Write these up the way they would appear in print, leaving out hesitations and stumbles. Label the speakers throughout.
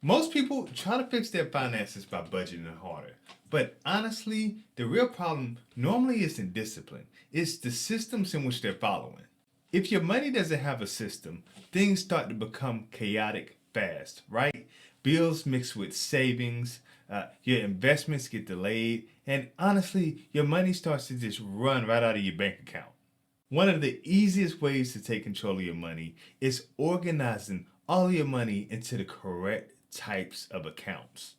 Speaker 1: Most people try to fix their finances by budgeting harder. But honestly, the real problem normally isn't discipline, it's the systems in which they're following. If your money doesn't have a system, things start to become chaotic fast, right? Bills mix with savings, your investments get delayed, and honestly, your money starts to just run right out of your bank account. One of the easiest ways to take control of your money is organizing all of your money into the correct types of accounts.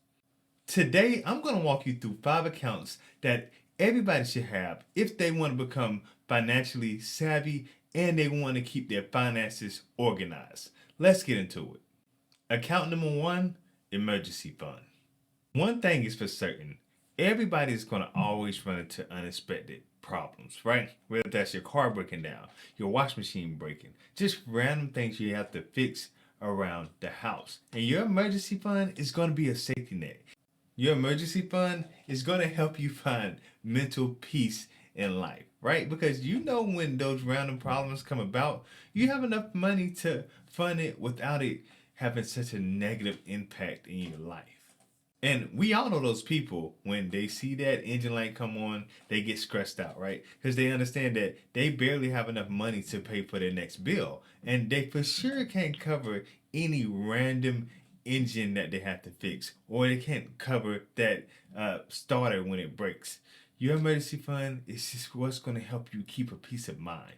Speaker 1: Today, I'm going to walk you through 5 accounts that everybody should have if they want to become financially savvy and they want to keep their finances organized. Let's get into it. Account number one, emergency fund. One thing is for certain, everybody's going to always run into unexpected problems, right? Whether that's your car breaking down, your wash machine breaking, just random things you have to fix around the house. And your emergency fund is going to be a safety net. Your emergency fund is going to help you find mental peace in life, right? Because you know when those random problems come about, you have enough money to fund it without it having such a negative impact in your life. And we all know those people when they see that engine light come on, they get stressed out, right? Because they understand that they barely have enough money to pay for their next bill. And they for sure can't cover any random engine that they have to fix, or they can't cover that starter when it breaks. Your emergency fund is just what's going to help you keep a peace of mind.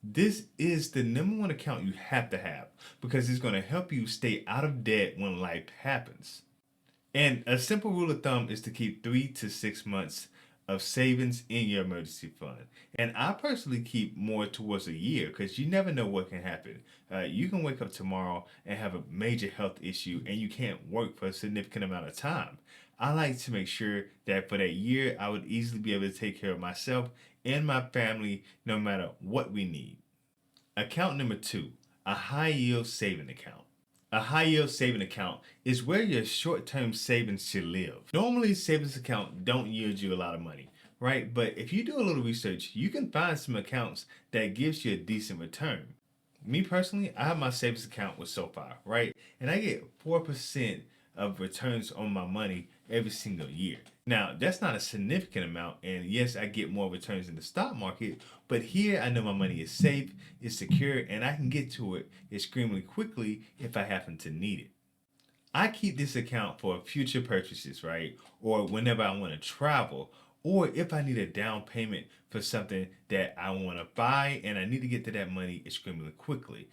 Speaker 1: This is the number one account you have to have because it's going to help you stay out of debt when life happens. And a simple rule of thumb is to keep 3 to 6 months of savings in your emergency fund. And I personally keep more towards a year because you never know what can happen. You can wake up tomorrow and have a major health issue and you can't work for a significant amount of time. I like to make sure that for that year, I would easily be able to take care of myself and my family no matter what we need. Account number two, a high yield saving account. A high yield saving account is where your short term savings should live. Normally, savings account don't yield you a lot of money, right? But if you do a little research, you can find some accounts that gives you a decent return. Me personally, I have my savings account with SoFi, right? And I get 4% of returns on my money every single year. Now, that's not a significant amount, and yes, I get more returns in the stock market, but here I know my money is safe, it's secure, and I can get to it extremely quickly if I happen to need it. I keep this account for future purchases, right? Or whenever I want to travel, or if I need a down payment for something that I want to buy and I need to get to that money extremely quickly.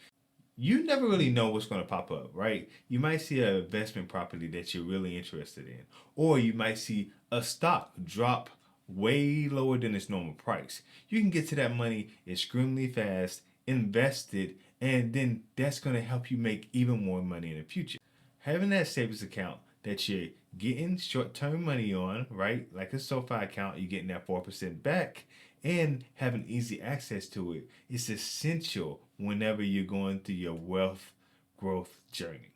Speaker 1: You never really know what's going to pop up, right? You might see an investment property that you're really interested in, or you might see a stock drop way lower than its normal price. You can get to that money extremely fast, invest it, and then that's going to help you make even more money in the future. Having that savings account that you're getting short-term money on, right? Like a SoFi account, you're getting that 4% back and having easy access to it is essential whenever you're going through your wealth growth journey.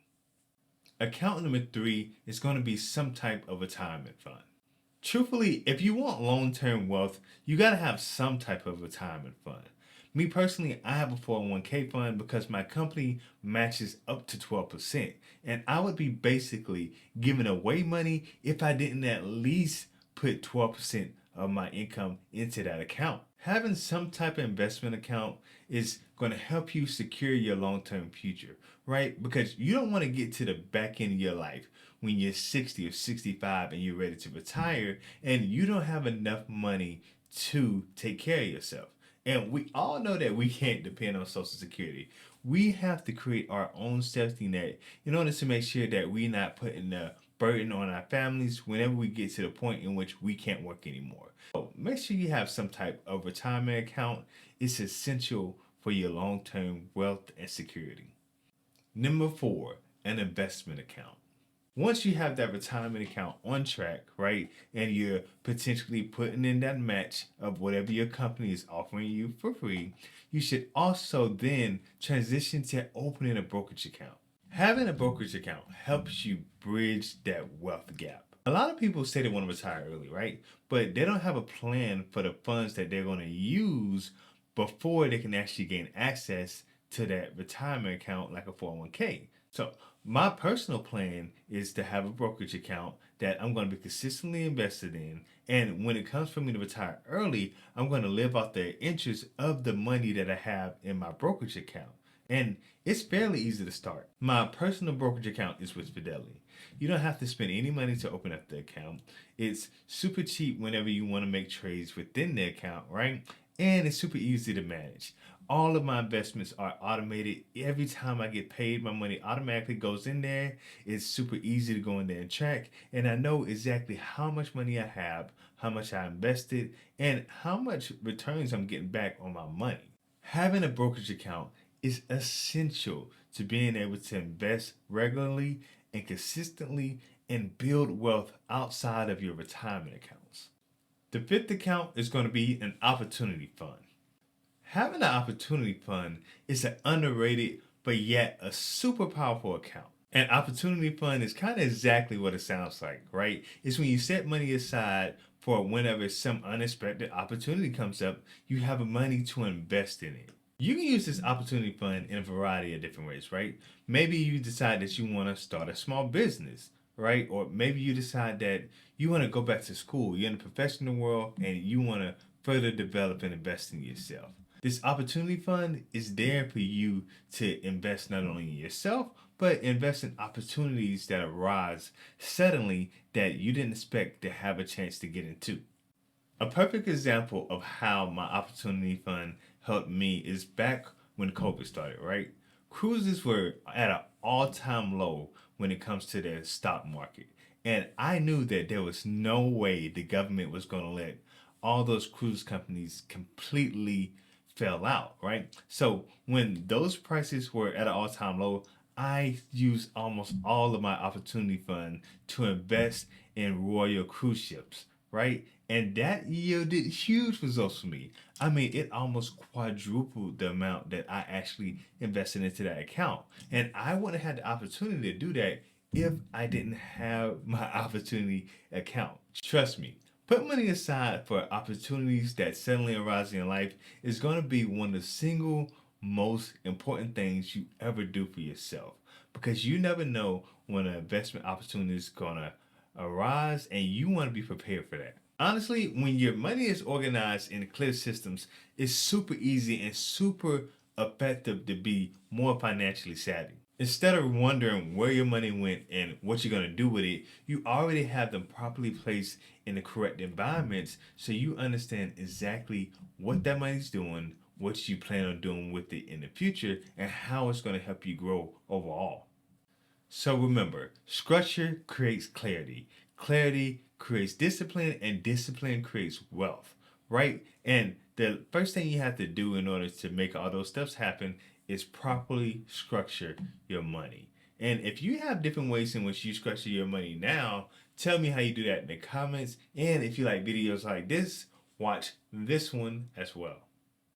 Speaker 1: Account number three is going to be some type of retirement fund. Truthfully, if you want long term wealth, you got to have some type of retirement fund. Me personally, I have a 401k fund because my company matches up to 12%. And I would be basically giving away money if I didn't at least put 12% of my income into that account. Having some type of investment account is going to help you secure your long term future, right? Because you don't want to get to the back end of your life when you're 60 or 65 and you're ready to retire and you don't have enough money to take care of yourself. And we all know that we can't depend on Social Security. We have to create our own safety net in order to make sure that we're not putting the burden on our families whenever we get to the point in which we can't work anymore. So make sure you have some type of retirement account. It's essential for your long term wealth and security. Number four, an investment account. Once you have that retirement account on track, right, and you're potentially putting in that match of whatever your company is offering you for free, you should also then transition to opening a brokerage account. Having a brokerage account helps you bridge that wealth gap. A lot of people say they want to retire early, right? But they don't have a plan for the funds that they're going to use before they can actually gain access to that retirement account like a 401k. So My personal plan is to have a brokerage account that I'm going to be consistently invested in. And when it comes for me to retire early, I'm going to live off the interest of the money that I have in my brokerage account. And it's fairly easy to start. My personal brokerage account is with Fidelity. You don't have to spend any money to open up the account. It's super cheap whenever you want to make trades within the account, right? And it's super easy to manage. All of my investments are automated. Every time I get paid, my money automatically goes in there. It's super easy to go in there and track. And I know exactly how much money I have, how much I invested, and how much returns I'm getting back on my money. Having a brokerage account is essential to being able to invest regularly and consistently and build wealth outside of your retirement accounts. The fifth account is going to be an opportunity fund. Having an opportunity fund is an underrated but yet a super powerful account. An opportunity fund is kind of exactly what it sounds like, right? It's when you set money aside for whenever some unexpected opportunity comes up, you have money to invest in it. You can use this opportunity fund in a variety of different ways, right? Maybe you decide that you want to start a small business, right? Or maybe you decide that you want to go back to school, you're in the professional world, and you want to further develop and invest in yourself. This opportunity fund is there for you to invest not only in yourself, but invest in opportunities that arise suddenly that you didn't expect to have a chance to get into. A perfect example of how my opportunity fund helped me is back when COVID started, right? Cruises were at an all time low when it comes to the stock market. And I knew that there was no way the government was going to let all those cruise companies completely fell out, right? So when those prices were at an all time low, I used almost all of my opportunity fund to invest in Royal cruise ships, right? And that yielded huge results for me. I mean, it almost quadrupled the amount that I actually invested into that account. And I wouldn't have had the opportunity to do that if I didn't have my opportunity account. Trust me, put money aside for opportunities that suddenly arise in your life is going to be one of the single most important things you ever do for yourself because you never know when an investment opportunity is going to arise and you want to be prepared for that. Honestly, when your money is organized in clear systems, it's super easy and super effective to be more financially savvy. Instead of wondering where your money went and what you're going to do with it, you already have them properly placed in the correct environments so you understand exactly what that money's doing, what you plan on doing with it in the future, and how it's going to help you grow overall. So remember, structure creates clarity. Clarity creates discipline, and discipline creates wealth, right? And the first thing you have to do in order to make all those steps happen is properly structure your money. And if you have different ways in which you structure your money now, tell me how you do that in the comments. And if you like videos like this, watch this one as well.